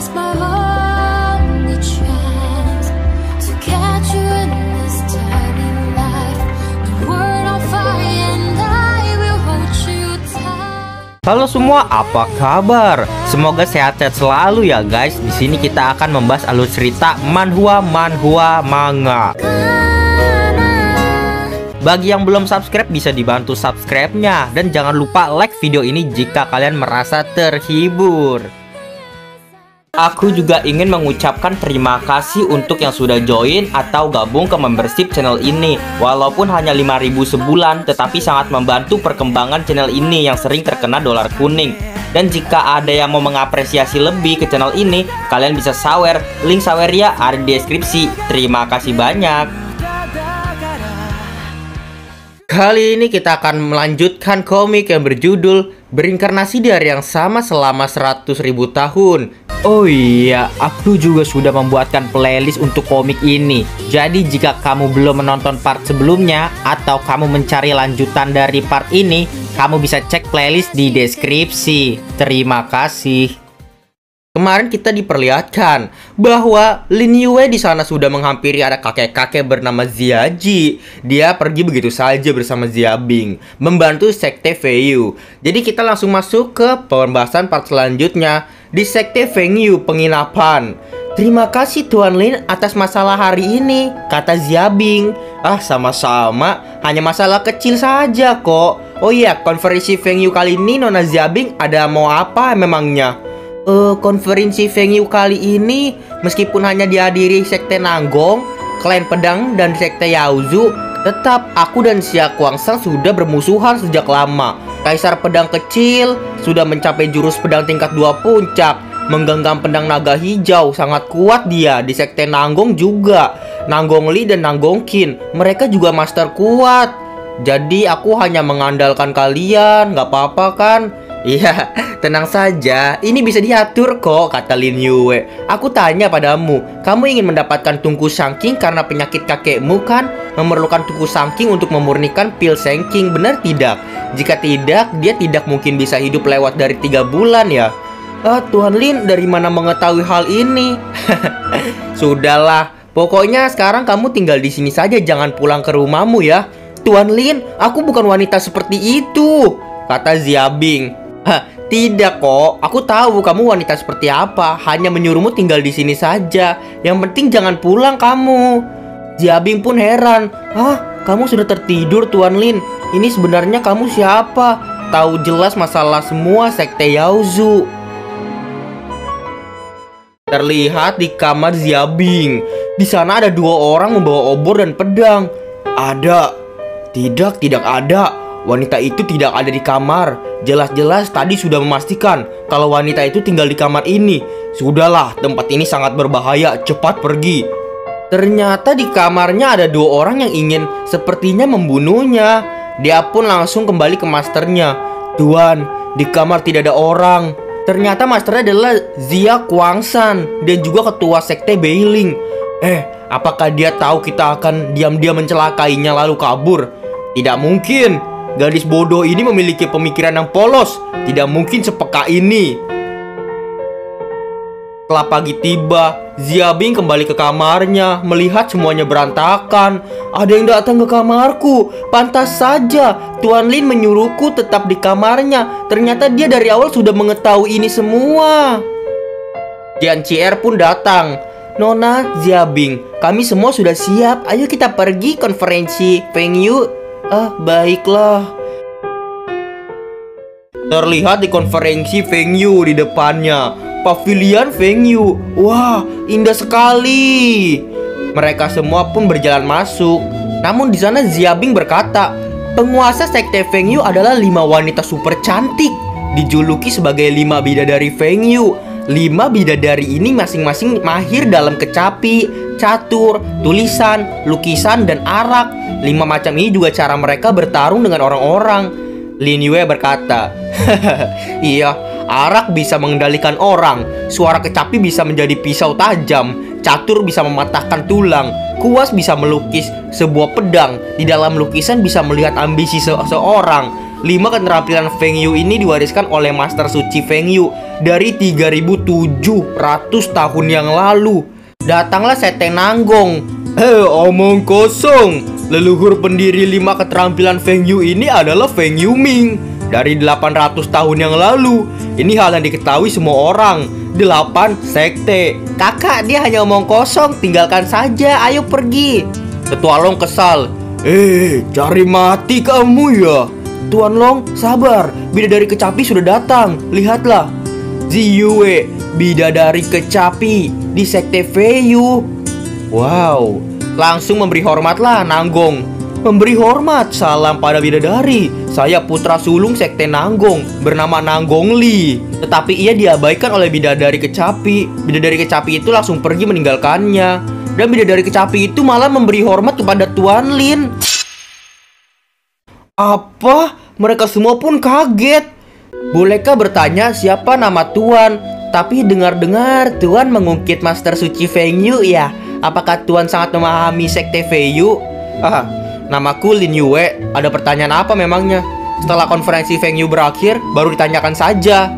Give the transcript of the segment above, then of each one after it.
it's my only chance to catch you in this tiny life. The world on fire and I will hold you tight. Halo semua, apa kabar? Semoga sehat-sehat selalu ya guys. Di sini kita akan membahas alur cerita manhwa manga. Bagi yang belum subscribe bisa dibantu subscribe-nya. Dan jangan lupa like video ini jika kalian merasa terhibur. Aku juga ingin mengucapkan terima kasih untuk yang sudah join atau gabung ke membership channel ini. Walaupun hanya 5.000 sebulan, tetapi sangat membantu perkembangan channel ini yang sering terkena dolar kuning. Dan jika ada yang mau mengapresiasi lebih ke channel ini, kalian bisa sawer. Link sawernya ada di deskripsi. Terima kasih banyak. Kali ini kita akan melanjutkan komik yang berjudul Berinkarnasi di Hari yang Sama Selama 100.000 Tahun. Oh iya, aku juga sudah membuatkan playlist untuk komik ini. Jadi jika kamu belum menonton part sebelumnya atau kamu mencari lanjutan dari part ini, kamu bisa cek playlist di deskripsi. Terima kasih. Kemarin kita diperlihatkan bahwa Lin Yue di sana sudah menghampiri ada kakek-kakek bernama Ziaji. Dia pergi begitu saja bersama Ziabing, membantu sekte Feiyu. Jadi kita langsung masuk ke pembahasan part selanjutnya di sekte Fengyu penginapan. Terima kasih Tuan Lin atas masalah hari ini, kata Ziabing. Ah, sama-sama, hanya masalah kecil saja kok. Oh iya, konferensi Fengyu kali ini Nona Ziabing ada mau apa memangnya? Konferensi Fengyu kali ini meskipun hanya dihadiri sekte Nanggong, klan pedang dan sekte Yaozu, tetap aku dan Xia Guangsheng sudah bermusuhan sejak lama. Kaisar pedang kecil sudah mencapai jurus pedang tingkat 2 puncak, menggenggam pedang naga hijau, sangat kuat dia. Di sekte Nanggong juga, Nanggong Li dan Nanggong Qin, mereka juga master kuat. Jadi aku hanya mengandalkan kalian, nggak apa-apa kan? Iya, tenang saja, ini bisa diatur kok, kata Lin Yue. Aku tanya padamu, kamu ingin mendapatkan tungku sangking karena penyakit kakekmu kan? Memerlukan tungku sangking untuk memurnikan pil sangking, benar tidak? Jika tidak, dia tidak mungkin bisa hidup lewat dari 3 bulan ya. Tuan Lin dari mana mengetahui hal ini? Sudahlah, pokoknya sekarang kamu tinggal di sini saja, jangan pulang ke rumahmu ya. Tuan Lin, aku bukan wanita seperti itu, kata Ziabing. Tidak kok, aku tahu kamu wanita seperti apa. Hanya menyuruhmu tinggal di sini saja. Yang penting jangan pulang kamu. Ziabing pun heran. Kamu sudah tertidur Tuan Lin. Ini sebenarnya kamu siapa? Tahu jelas masalah semua sekte Yaozu. Terlihat di kamar Ziabing. Di sana ada 2 orang membawa obor dan pedang. Ada. Tidak ada. Wanita itu tidak ada di kamar. Jelas-jelas tadi sudah memastikan kalau wanita itu tinggal di kamar ini. Sudahlah, tempat ini sangat berbahaya, cepat pergi. Ternyata di kamarnya ada 2 orang yang ingin sepertinya membunuhnya. Dia pun langsung kembali ke masternya. Tuan, di kamar tidak ada orang. Ternyata masternya adalah Xia Guangsheng dan juga ketua sekte Beiling. Apakah dia tahu kita akan diam-diam mencelakainya lalu kabur? Tidak mungkin. Gadis bodoh ini memiliki pemikiran yang polos. Tidak mungkin sepeka ini. Setelah pagi tiba, Ziabing kembali ke kamarnya, melihat semuanya berantakan. Ada yang datang ke kamarku. Pantas saja Tuan Lin menyuruhku tetap di kamarnya. Ternyata dia dari awal sudah mengetahui ini semua. Jian Qier pun datang. Nona Ziabing, kami semua sudah siap. Ayo kita pergi konferensi Fengyu. Baiklah. Terlihat di konferensi Fengyu di depannya pavilion Fengyu. Wah, indah sekali. Mereka semua pun berjalan masuk. Namun di sana Ziabing berkata, penguasa sekte Fengyu adalah 5 wanita super cantik, dijuluki sebagai 5 bidadari Fengyu. 5 bidadari ini masing-masing mahir dalam kecapi, catur, tulisan, lukisan, dan arak. 5 macam ini juga cara mereka bertarung dengan orang-orang. Lin Yue berkata, iya, arak bisa mengendalikan orang, suara kecapi bisa menjadi pisau tajam, catur bisa mematahkan tulang, kuas bisa melukis sebuah pedang, di dalam lukisan bisa melihat ambisi seseorang, 5 keterampilan Feng Yu ini diwariskan oleh Master Suci Feng Yu dari 3700 tahun yang lalu. Datanglah Sekte Nanggong. Omong kosong. Leluhur pendiri 5 keterampilan Feng Yu ini adalah Feng Yu Ming dari 800 tahun yang lalu. Ini hal yang diketahui semua orang. 8 sekte. Kakak, dia hanya omong kosong, tinggalkan saja, ayo pergi. Ketua Long kesal. Cari mati kamu ya. Tuan Long, sabar, bidadari kecapi sudah datang. Lihatlah. Ziyue, bidadari kecapi di sekte Feiyu. Wow, langsung memberi hormatlah Nanggong. Memberi hormat, salam pada bidadari. Saya putra sulung sekte Nanggong, bernama Nanggong Li. Tetapi ia diabaikan oleh bidadari kecapi. Bidadari kecapi itu langsung pergi meninggalkannya. Dan bidadari kecapi itu malah memberi hormat kepada Tuan Lin. Apa? Mereka semua pun kaget. Bolehkah bertanya siapa nama Tuan? Tapi dengar-dengar Tuan mengungkit Master Suci Feng Yu ya. Apakah Tuan sangat memahami sekte Feiyu? Namaku Lin Yue. Ada pertanyaan apa memangnya? Setelah konferensi Feng Yu berakhir, baru ditanyakan saja.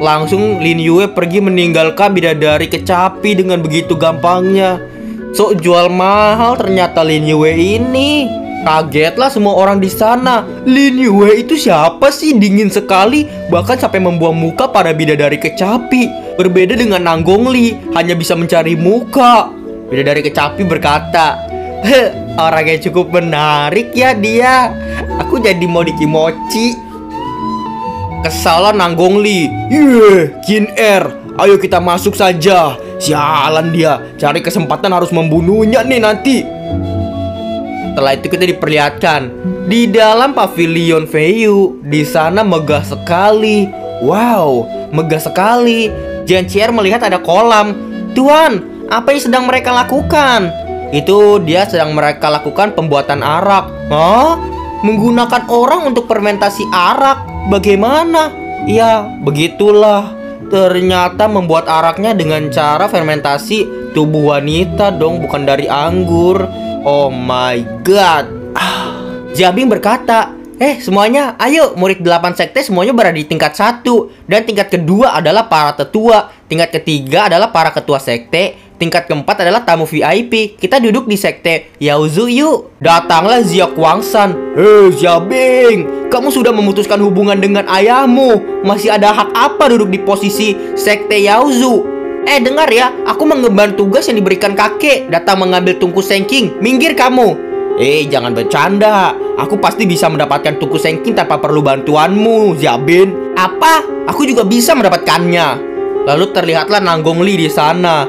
Langsung Lin Yue pergi meninggalkan bidadari kecapi dengan begitu gampangnya. Sok jual mahal ternyata Lin Yue ini. Kagetlah semua orang di sana. Lin Yue itu siapa sih? Dingin sekali, bahkan sampai membuang muka para bidadari kecapi. Berbeda dengan Nanggong Li, hanya bisa mencari muka. Bidadari kecapi berkata, orangnya cukup menarik ya dia. Aku jadi mau dikimochi. Kesalah Nanggong Li. Qin Er, ayo kita masuk saja. Sialan dia, cari kesempatan harus membunuhnya nih nanti. Setelah itu kita diperlihatkan di dalam pavilion Feiyu. Di sana megah sekali. Wow, megah sekali. Jiancier melihat ada kolam. Tuan, apa yang sedang mereka lakukan? Itu dia sedang mereka lakukan pembuatan arak. Menggunakan orang untuk fermentasi arak. Bagaimana? Ya, begitulah. Ternyata membuat araknya dengan cara fermentasi tubuh wanita dong, bukan dari anggur. Oh my god. Jiabing berkata, semuanya, ayo, murid 8 sekte semuanya berada di tingkat 1. Dan tingkat kedua adalah para tetua. Tingkat ketiga adalah para ketua sekte. Tingkat keempat adalah tamu VIP. Kita duduk di sekte Yaozu yuk. Datanglah Zia Kuangsan. Jiabing, kamu sudah memutuskan hubungan dengan ayahmu. Masih ada hak apa duduk di posisi sekte Yaozu? Dengar ya, aku mengemban tugas yang diberikan kakek. Datang mengambil tungku sengking. Minggir kamu. Jangan bercanda. Aku pasti bisa mendapatkan tungku sengking tanpa perlu bantuanmu, Jiabin. Apa? Aku juga bisa mendapatkannya. Lalu terlihatlah Nanggong Li di sana.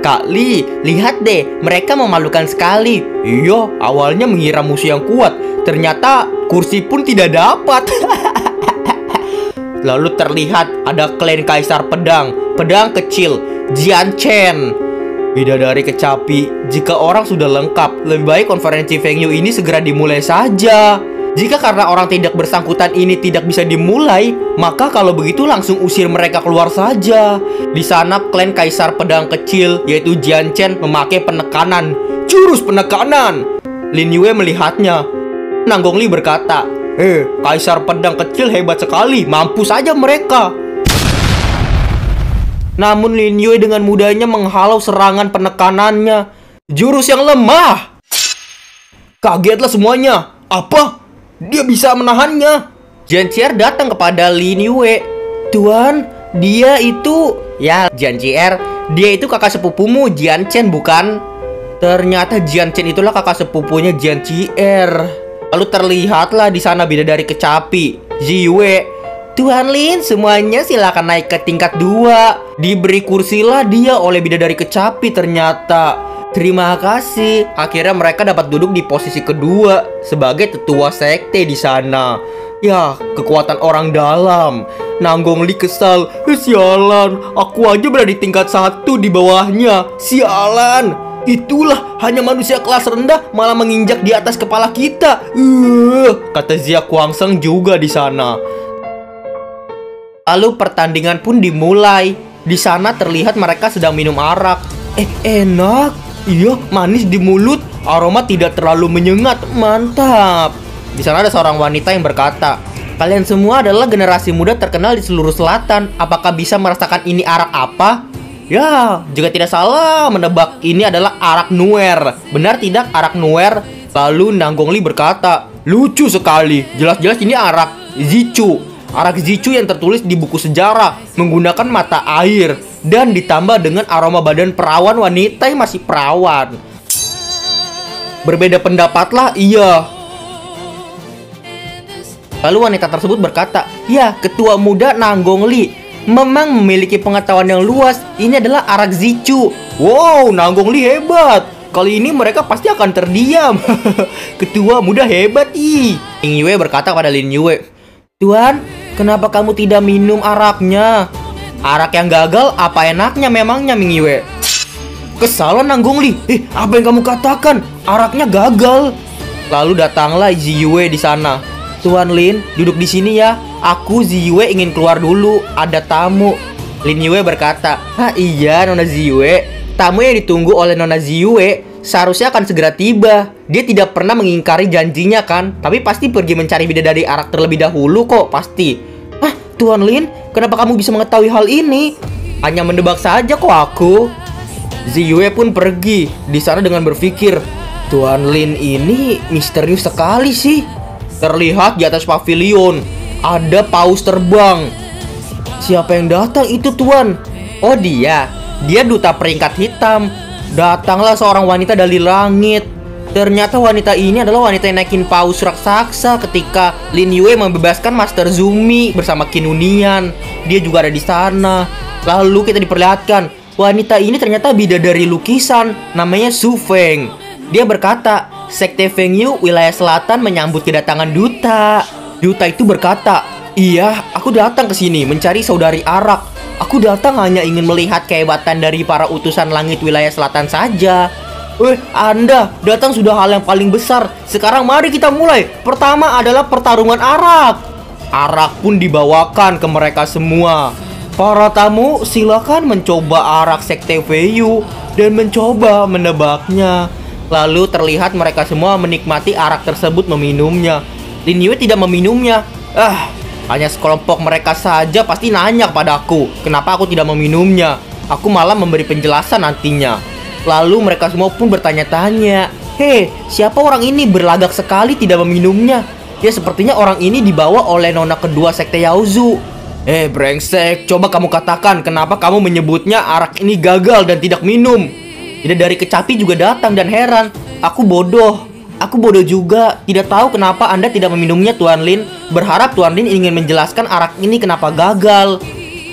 Kak Li, lihat deh, mereka memalukan sekali. Iya, awalnya mengira musuh yang kuat, ternyata kursi pun tidak dapat. Lalu terlihat ada klan Kaisar Pedang kecil, Jian Chen. Bidadari kecapi, jika orang sudah lengkap, lebih baik konferensi Feng Yu ini segera dimulai saja. Jika karena orang tidak bersangkutan ini tidak bisa dimulai, maka kalau begitu langsung usir mereka keluar saja. Di sana klan Kaisar Pedang Kecil, yaitu Jian Chen, memakai penekanan. Jurus penekanan. Lin Yue melihatnya. Nanggong Li berkata, Kaisar Pedang Kecil hebat sekali, mampu saja mereka. Namun Lin Yue dengan mudahnya menghalau serangan penekanannya. Jurus yang lemah. Kagetlah semuanya. Apa? Dia bisa menahannya. Jiancier datang kepada Lin Yue. Tuan, dia itu... Ya, Jiancier, dia itu kakak sepupumu, Jian Chen, bukan? Ternyata Jian Chen itulah kakak sepupunya Jiancier. Lalu terlihatlah di sana bidadari kecapi, Ziyue. Tuan Lin, semuanya silakan naik ke tingkat 2. Diberi kursilah dia oleh bidadari kecapi ternyata. Terima kasih. Akhirnya mereka dapat duduk di posisi kedua sebagai tetua sekte di sana. Ya, kekuatan orang dalam. Nanggong Li kesal. Sialan, aku aja berada di tingkat 1 di bawahnya. Sialan. Itulah, hanya manusia kelas rendah malah menginjak di atas kepala kita. Kata Zia Kuangsan juga di sana. Lalu pertandingan pun dimulai. Di sana terlihat mereka sedang minum arak. Enak. Iya, manis di mulut. Aroma tidak terlalu menyengat. Mantap. Di sana ada seorang wanita yang berkata, "Kalian semua adalah generasi muda terkenal di seluruh selatan. Apakah bisa merasakan ini arak apa?" Ya, jika tidak salah menebak ini adalah arak Nuer. Benar tidak arak Nuer? Lalu Nanggong Li berkata, "Lucu sekali. Jelas-jelas ini arak Zichu. Arak Zichu yang tertulis di buku sejarah menggunakan mata air dan ditambah dengan aroma badan perawan wanita yang masih perawan." Berbeda pendapatlah, iya. Lalu wanita tersebut berkata, "Ya, ketua muda Nanggong Li memang memiliki pengetahuan yang luas. Ini adalah arak Zichu." Wow, Nanggong Li hebat. Kali ini mereka pasti akan terdiam. Ketua muda hebat, ih. Ming Yue berkata kepada Lin Yue, "Tuan, kenapa kamu tidak minum araknya? Arak yang gagal apa enaknya memangnya, Ming Yue?" Kesalahan Nanggong Li. Apa yang kamu katakan? Araknya gagal. Lalu datanglah Zi Yue di sana. "Tuan Lin, duduk di sini ya. Aku Zi Yue ingin keluar dulu. Ada tamu." Lin Yue berkata, "Iya, Nona Zi Yue. Tamu yang ditunggu oleh Nona Zi Yue seharusnya akan segera tiba. Dia tidak pernah mengingkari janjinya kan? Tapi pasti pergi mencari bidadari arak terlebih dahulu kok, pasti." Tuan Lin, kenapa kamu bisa mengetahui hal ini?" "Hanya mendebak saja kok aku." Zi Yue pun pergi di sana dengan berpikir, Tuan Lin ini misterius sekali sih. Terlihat di atas pavilion ada paus terbang. Siapa yang datang itu, Tuan? Oh, dia duta peringkat hitam. Datanglah seorang wanita dari langit. Ternyata wanita ini adalah wanita yang naikin paus raksasa ketika Lin Yue membebaskan Master Zumi bersama Kinunian. Dia juga ada di sana. Lalu kita diperlihatkan, wanita ini ternyata bidadari lukisan, namanya Su Feng. Dia berkata, Sekte Feng Yu wilayah selatan menyambut kedatangan duta. Duta itu berkata, "Iya, aku datang ke sini mencari saudari Arak. Aku datang hanya ingin melihat kehebatan dari para utusan langit wilayah selatan saja." Anda datang sudah hal yang paling besar. Sekarang mari kita mulai. Pertama adalah pertarungan arak. Arak pun dibawakan ke mereka semua. Para tamu silakan mencoba arak Sekte Feiyu dan mencoba menebaknya. Lalu terlihat mereka semua menikmati arak tersebut meminumnya. Lin Yue tidak meminumnya. Hanya sekelompok mereka saja pasti nanya padaku, kenapa aku tidak meminumnya. Aku malah memberi penjelasan nantinya. Lalu mereka semua pun bertanya-tanya, "Hei, siapa orang ini berlagak sekali tidak meminumnya? Ya sepertinya orang ini dibawa oleh nona kedua Sekte Yaozu." Brengsek, coba kamu katakan kenapa kamu menyebutnya arak ini gagal dan tidak minum. Tidak dari kecapi juga datang dan heran. Aku bodoh juga. Tidak tahu kenapa Anda tidak meminumnya, Tuan Lin. Berharap Tuan Lin ingin menjelaskan arak ini kenapa gagal.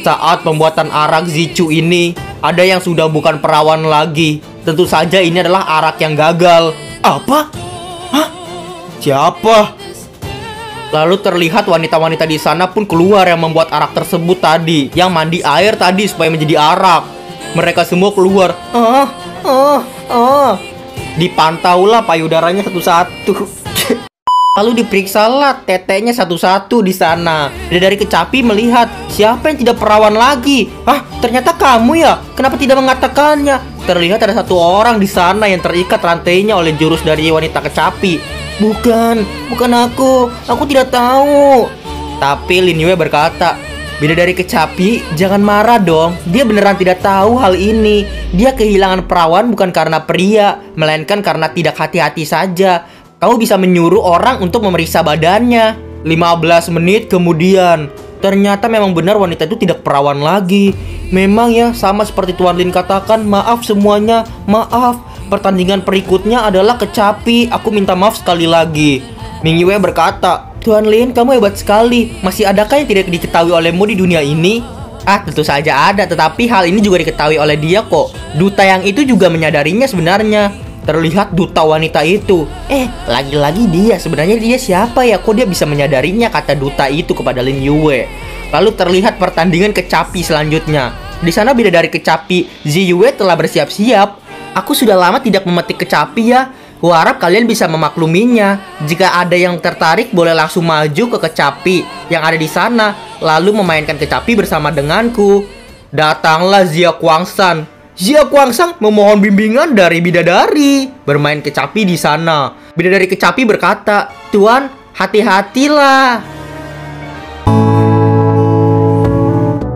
Saat pembuatan arak Zichu ini, ada yang sudah bukan perawan lagi. Tentu saja ini adalah arak yang gagal. Apa? Siapa? Lalu terlihat wanita-wanita di sana pun keluar yang membuat arak tersebut tadi, yang mandi air tadi supaya menjadi arak. Mereka semua keluar. Dipantaulah payudaranya satu-satu. Lalu diperiksalah teteknya satu-satu di sana. Dari kecapi melihat siapa yang tidak perawan lagi. Ternyata kamu ya? Kenapa tidak mengatakannya? Terlihat ada satu orang di sana yang terikat rantainya oleh jurus dari wanita kecapi. Bukan aku tidak tahu. Tapi Lin Yue berkata, "Bidadari kecapi, jangan marah dong. Dia beneran tidak tahu hal ini. Dia kehilangan perawan bukan karena pria, melainkan karena tidak hati-hati saja. Kamu bisa menyuruh orang untuk memeriksa badannya." 15 menit kemudian, ternyata memang benar wanita itu tidak perawan lagi. Memang ya, sama seperti Tuan Lin katakan, maaf semuanya, maaf. Pertandingan berikutnya adalah kecapi. Aku minta maaf sekali lagi. Ming Yue berkata, "Tuan Lin, kamu hebat sekali. Masih adakah yang tidak diketahui olehmu di dunia ini?" Tentu saja ada, tetapi hal ini juga diketahui oleh dia kok. Duta yang itu juga menyadarinya sebenarnya. Terlihat duta wanita itu. Lagi-lagi dia. Sebenarnya dia siapa ya? Kok dia bisa menyadarinya, kata duta itu kepada Lin Yue. Lalu terlihat pertandingan kecapi selanjutnya. Di sana bidadari kecapi Zi Yue telah bersiap-siap. Aku sudah lama tidak memetik kecapi ya. Kuharap kalian bisa memakluminya. Jika ada yang tertarik boleh langsung maju ke kecapi yang ada di sana, lalu memainkan kecapi bersama denganku. Datanglah Zia Kuangsan. Zia Kuangsan memohon bimbingan dari bidadari bermain kecapi di sana. Bidadari kecapi berkata, "Tuan, hati-hatilah.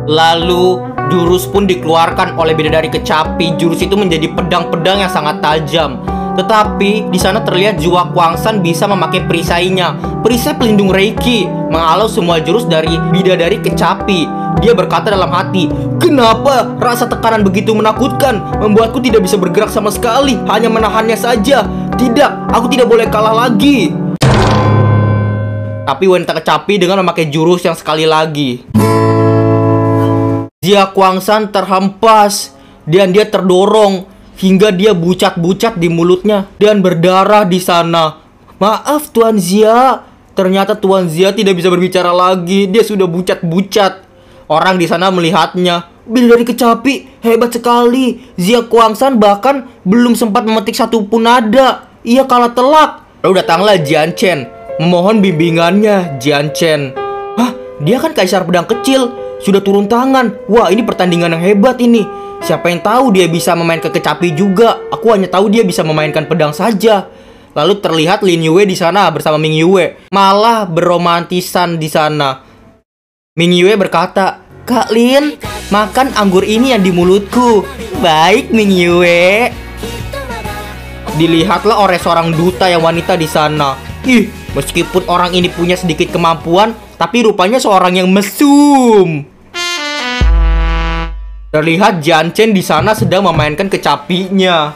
Lalu jurus pun dikeluarkan oleh bidadari kecapi. Jurus itu menjadi pedang-pedang yang sangat tajam. Tetapi di sana terlihat Zhua Guangsan bisa memakai perisainya, perisai pelindung Reiki, menghalau semua jurus dari bidadari kecapi. Dia berkata dalam hati, "Kenapa rasa tekanan begitu menakutkan, membuatku tidak bisa bergerak sama sekali, hanya menahannya saja. Tidak, aku tidak boleh kalah lagi." Tapi wanita kecapi dengan memakai jurus yang sekali lagi. Zhua Guangsan terhempas dan dia terdorong hingga dia bucat-bucat di mulutnya dan berdarah di sana. "Maaf Tuan Zia." Ternyata Tuan Zia tidak bisa berbicara lagi. Dia sudah bucat-bucat. Orang di sana melihatnya. Bidadari kecapi hebat sekali. Zhua Guangsan bahkan belum sempat memetik satu pun nada. Ia kalah telak. Lalu datanglah Jian Chen memohon bimbingannya. Jian Chen, "Hah, dia kan kaisar pedang kecil. Sudah turun tangan. Wah, ini pertandingan yang hebat ini. Siapa yang tahu dia bisa memainkan kecapi juga. Aku hanya tahu dia bisa memainkan pedang saja." Lalu terlihat Lin Yue di sana bersama Ming Yue, malah beromantisan di sana. Ming Yue berkata, "Kak Lin, makan anggur ini yang di mulutku." "Baik, Ming Yue." Dilihatlah oleh seorang duta yang wanita di sana. Ih, meskipun orang ini punya sedikit kemampuan, tapi rupanya seorang yang mesum. Terlihat Jian Chen di sana sedang memainkan kecapinya.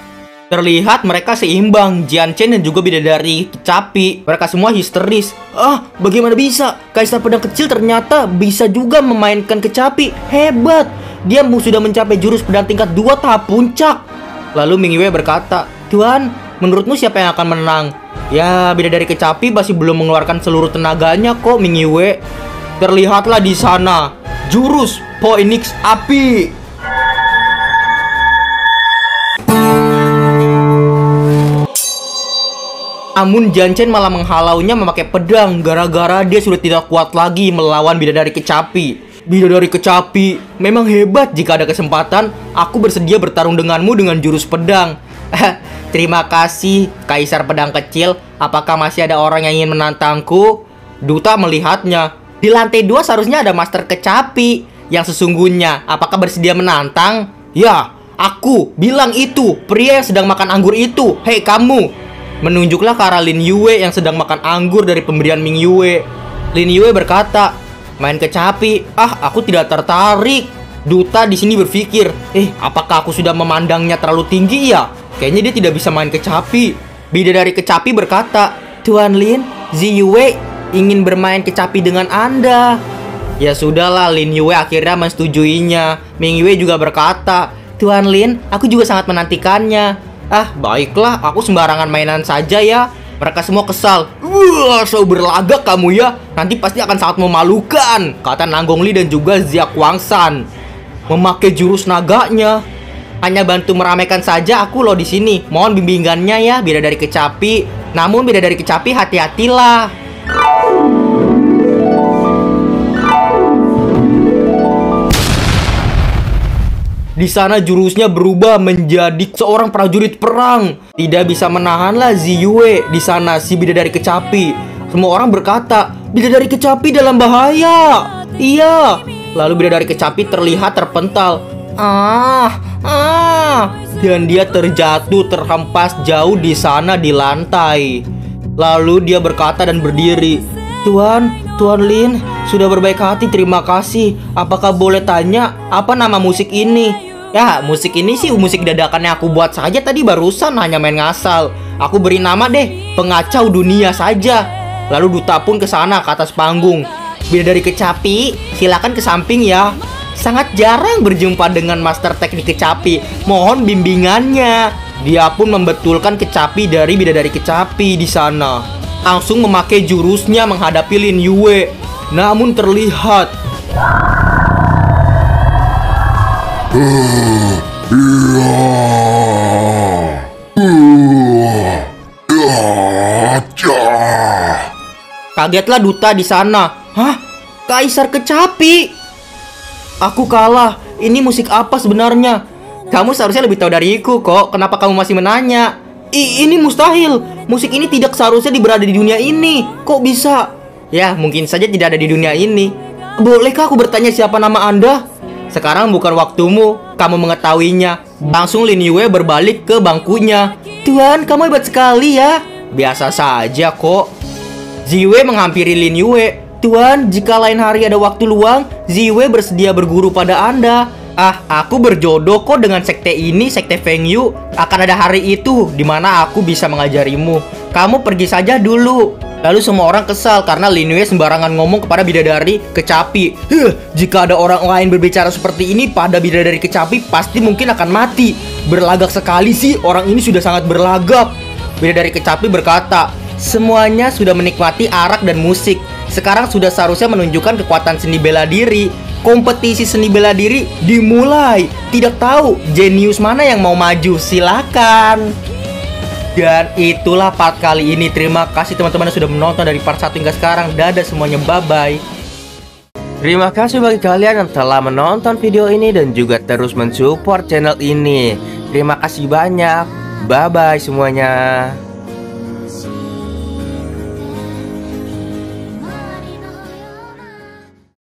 Terlihat mereka seimbang, Jian Chen dan juga bidadari kecapi. Mereka semua histeris. "Ah, bagaimana bisa? Kaisar pedang kecil ternyata bisa juga memainkan kecapi. Hebat! Dia sudah mencapai jurus pedang tingkat 2 tahap puncak." Lalu Ming Yue berkata, "Tuan, menurutmu siapa yang akan menang?" "Ya, bidadari kecapi masih belum mengeluarkan seluruh tenaganya kok, Ming Yue." Terlihatlah di sana jurus Phoenix Api. Namun Jian Chen malah menghalaunya memakai pedang gara-gara dia sudah tidak kuat lagi melawan bidadari kecapi. "Bidadari kecapi, memang hebat. Jika ada kesempatan, aku bersedia bertarung denganmu dengan jurus pedang." "Terima kasih, Kaisar Pedang Kecil. Apakah masih ada orang yang ingin menantangku?" Duta melihatnya. "Di lantai 2 seharusnya ada Master Kecapi yang sesungguhnya. Apakah bersedia menantang?" "Ya, aku bilang itu, pria yang sedang makan anggur itu. Hei kamu!" Menunjuklah ke arah Lin Yue yang sedang makan anggur dari pemberian Ming Yue. Lin Yue berkata, "Main kecapi? Ah, aku tidak tertarik." Duta di sini berpikir, apakah aku sudah memandangnya terlalu tinggi ya? Kayaknya dia tidak bisa main kecapi. Bidadari kecapi berkata, "Tuan Lin, Zi Yue ingin bermain kecapi dengan Anda." Ya sudahlah, Lin Yue akhirnya mensetujuinya. Ming Yue juga berkata, "Tuan Lin, aku juga sangat menantikannya." "Ah, baiklah, aku sembarangan mainan saja ya." Mereka semua kesal. "Wah, so berlagak kamu ya. Nanti pasti akan sangat memalukan," kata Nanggong Li dan juga Zhua Guangsan. "Memakai jurus naganya. Hanya bantu meramaikan saja aku loh di sini. Mohon bimbingannya ya, bidadari kecapi. Namun bidadari kecapi hati-hatilah." Di sana jurusnya berubah menjadi seorang prajurit perang. Tidak bisa menahanlah Zi Yue di sana, si bidadari kecapi. Semua orang berkata, "Bidadari kecapi dalam bahaya." "Iya." Lalu bidadari kecapi terlihat terpental. Dan dia terjatuh terhempas jauh di sana di lantai. Lalu dia berkata dan berdiri, Tuan Lin, sudah berbaik hati, terima kasih. Apakah boleh tanya apa nama musik ini?" "Ya, musik ini sih musik dadakan yang aku buat saja tadi barusan, hanya main ngasal. Aku beri nama deh, Pengacau Dunia saja." Lalu duta pun ke sana ke atas panggung. "Bidadari kecapi, silakan ke samping ya. Sangat jarang berjumpa dengan master teknik kecapi. Mohon bimbingannya." Dia pun membetulkan kecapi dari bidadari kecapi di sana. Langsung memakai jurusnya menghadapi Lin Yue. Namun terlihat kagetlah duta di sana. "Hah? Kaisar kecapi? Aku kalah. Ini musik apa sebenarnya?" "Kamu seharusnya lebih tahu dariku kok. Kenapa kamu masih menanya?" Ini mustahil. Musik ini tidak seharusnya berada di dunia ini. Kok bisa? Ya, mungkin saja tidak ada di dunia ini. Bolehkah aku bertanya siapa nama Anda? Sekarang bukan waktumu, kamu mengetahuinya. Langsung Lin Yue berbalik ke bangkunya. Tuan, kamu hebat sekali ya. Biasa saja kok. Ziwei menghampiri Lin Yue. Tuan, jika lain hari ada waktu luang, Ziwei bersedia berguru pada Anda. Ah, aku berjodoh kok dengan sekte ini, sekte Feng Yu. Akan ada hari itu di mana aku bisa mengajarimu. Kamu pergi saja dulu. Lalu semua orang kesal karena Lin Yue sembarangan ngomong kepada bidadari kecapi. Jika ada orang lain berbicara seperti ini pada bidadari kecapi, pasti mungkin akan mati. Berlagak sekali sih, orang ini sudah sangat berlagak. Bidadari kecapi berkata, semuanya sudah menikmati arak dan musik. Sekarang sudah seharusnya menunjukkan kekuatan seni bela diri. Kompetisi seni bela diri dimulai. Tidak tahu jenius mana yang mau maju, silakan. Dan itulah part kali ini. Terima kasih teman-teman yang sudah menonton dari part 1 hingga sekarang. Dadah semuanya, bye-bye. Terima kasih bagi kalian yang telah menonton video ini dan juga terus mensupport channel ini. Terima kasih banyak. Bye-bye semuanya.